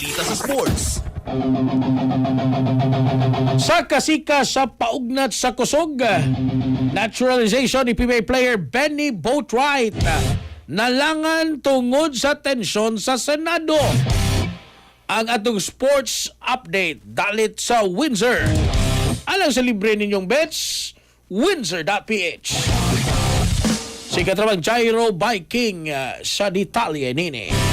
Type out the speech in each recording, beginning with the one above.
balita sa sports. Sa kasika sa paugnat sa kusog, naturalization ni PBA player Benny Boatwright nalangan tungod sa tensyon sa Senado. Ang atong sports update dalit sa Windsor. Alang sa libre ninyong bets, windsor.ph. Si katrabang Gyro Biking sa detalye nini.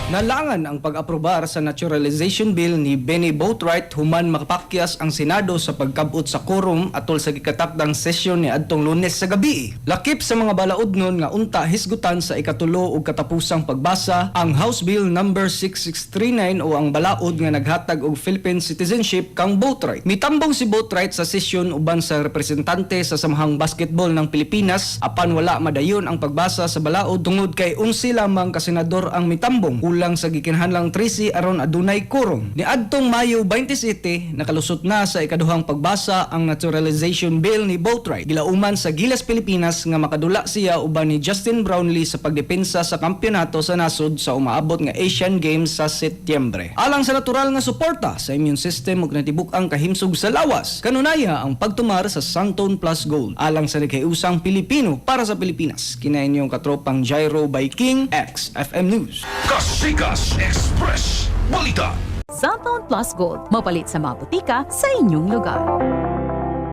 Nalangan ang pag-aprobar sa naturalization bill ni Benny Boatwright human makapakyas ang Senado sa pagkabot sa quorum atol sa gikatakdang sesyon ni adtong Lunes sa gabi. Lakip sa mga balaodnon nga unta hisgutan sa ikatulo ug katapusang pagbasa ang House Bill number 6639 o ang balaod nga naghatag og Philippine citizenship kang Boatwright. Mitambong si Boatwright sa sesyon uban sa representante sa Samahang Basketball ng Pilipinas apan wala madayon ang pagbasa sa balaod tungod kay 11 lamang ka senador ang mitambong. Lang sa gikinahanglang 13 aron adunay quorum. Niadtong Mayo 27 nakalusot na sa ikaduhang pagbasa ang naturalization bill ni Boatwright. Gilauman sa Gilas Pilipinas nga makadula siya uban ni Justin Brownlee sa pagdepensa sa kampyonato sa nasod sa umaabot nga Asian Games sa Setyembre. Alang sa natural nga suporta sa immune system ug natibuk-ang kahimsog sa lawas, kanunaya ang pagtumar sa Santon Plus Gold. Alang sa nagkaiusang Pilipino para sa Pilipinas. Kinain niyong katropang Gyro Biking X FM News. Kasikas Express Balita. Santon Plus Gold, mapalit sa mga butika sa inyong lugar.